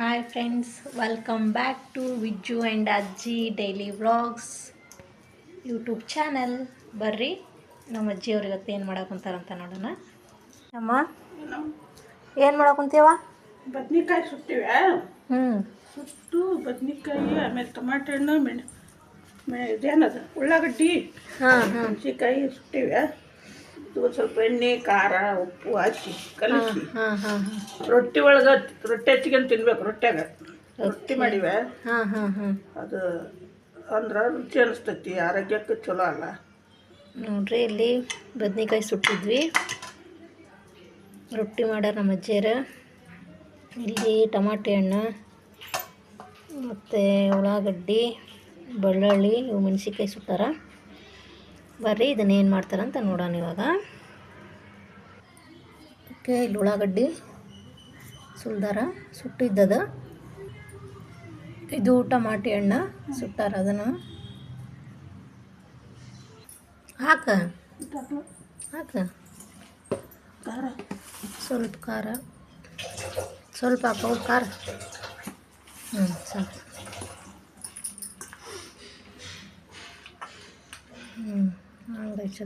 Hi friends, welcome back to Vijju and Ajji daily vlogs YouTube channel. ಬರ್ರಿ ನಮ್ಮ ಅಜ್ಜಿಯವ್ರು ಇವತ್ತು ಏನು ಮಾಡಾಕುಂತಾರಂತ ನೋಡೋಣ. ಅಮ್ಮ ಏನು ಮಾಡಾಕುಂತೀವ? ಬದ್ನಿಕಾಯಿ ಸುಟ್ಟಿವೆ. ಸುಟ್ಟು ಬದ್ನಿಕಾಯಿ ಆಮೇಲೆ ಟಮಾಟೆ ಹಣ್ಣು ಇದೇನದು ಉಳ್ಳಾಗಡ್ಡಿ ಮೆಣಸಿನ್ಕಾಯಿ ಸುಟ್ಟಿವೆ. ಇದು ಸ್ವಲ್ಪ ಎಣ್ಣೆ ಖಾರ ಉಪ್ಪು ಹಾಕಿ ಕಲಿಸಿ ರೊಟ್ಟಿ ಒಳಗೆ ರೊಟ್ಟಿ ಹಚ್ಚಿಕೊಂಡು ತಿನ್ಬೇಕು. ರೊಟ್ಟಿ ಮಾಡಿವೆ. ಅದು ಅಂದ್ರೆ ರುಚಿ ಅನಿಸ್ತೈತಿ, ಆರೋಗ್ಯಕ್ಕೆ ಚಲೋ ಅಲ್ಲ. ನೋಡ್ರಿ, ಇಲ್ಲಿ ಬದ್ನಿಕಾಯಿ ಸುಟ್ಟಿದ್ವಿ, ರೊಟ್ಟಿ ಮಾಡ್ಯಾರ ನಮ್ಮ ಅಜ್ಜಿಯರ. ಇಲ್ಲಿ ಟಮಾಟೆ ಹಣ್ಣು ಮತ್ತು ಉಳ್ಳಾಗಡ್ಡಿ ಬೆಳ್ಳುಳ್ಳಿ ಇವು ಮೆಣಸಿನ್ಕಾಯಿ ಸುಟ್ಟಾರ. ಬರ್ರಿ ಇದನ್ನ ಏನು ಮಾಡ್ತಾರಂತ ನೋಡೋಣ ಇವಾಗ. ಓಕೆ, ಇಲ್ಲಿ ಉಳ್ಳಾಗಡ್ಡಿ ಸುಟ್ಟಿದ್ದದ. ಇದು ಟಮಾಟೆ ಹಣ್ಣು ಸುಟ್ಟಾರ, ಅದನ್ನು ಹಾಕ ಸ್ವಲ್ಪ ಖಾರ ಸ್ವಲ್ಪ ಹಾಕೋ ಖಾರ. ಸಾಕು. ಹಂಗಾಯ್ತು.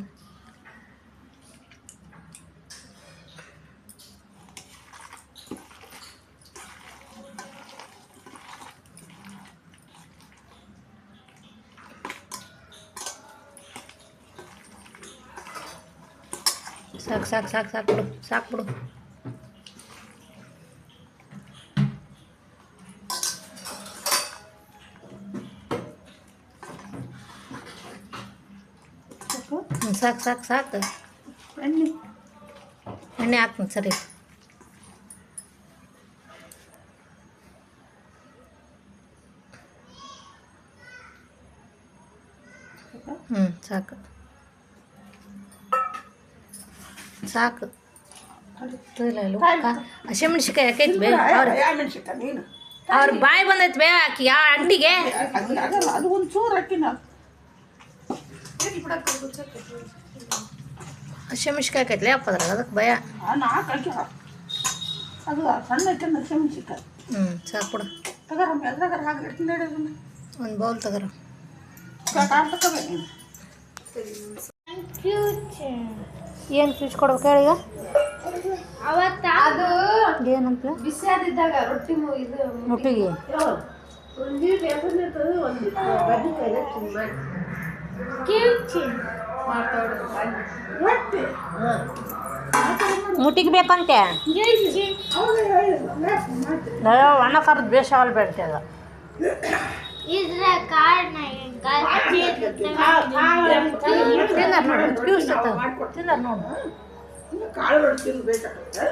ಸಾಕು ಬಿಡು. ಸಾಕು ಎಣ್ಣೆ ಹಾಕ್ತೀನಿ. ಸರಿ, ಸಾಕು ಹಸಿಮೆಣ್ಸಿಕಾಯಿ ಹಾಕೈತಿ ಬೇ. ಅವ್ರ ಬಾಯಿ ಬಂದೈತಿ ಬೇ ಆಕಿ ಯಾವ ಅಂಟಿಗೆ. ಅದು ಒಂದು ಚೂರು ಹಾಕಿ ಹಸಿಮೆಣ್ಸಿಕಾಯಿ ಹಾಕೈತ್ಲೆ ಅಪ್ಪ ಅದ್ರಾಗ, ಅದಕ್ಕೆ ಭಯ. ಅದು ಸಣ್ಣ ಐತೆ ಹಸಿಮೆಣ್ಸಿಕಾಯಿ. ಸಾಕು ಬಿಡು. ಒಂದು ಬೌಲ್ ತಗೋರ. ಏನು ಫ್ಯೂಚ್ ಕೊಡ್ಬೇಕು ಹೇಳಿ ಈಗ? ಏನಂತ ಬಿಸಿಯಾದಿದ್ದಾಗ ರೊಟ್ಟಿಗೆ ಮುಟ್ಟಿಗೆ ಬೇಕಂತೆ. ಒಣ ಖಾರದ ಬೇಷ ಆಗಲ್ಲ ಬೇಡ್ತದ. ಕಾಳು ಬೇಕಾಗುತ್ತೆ.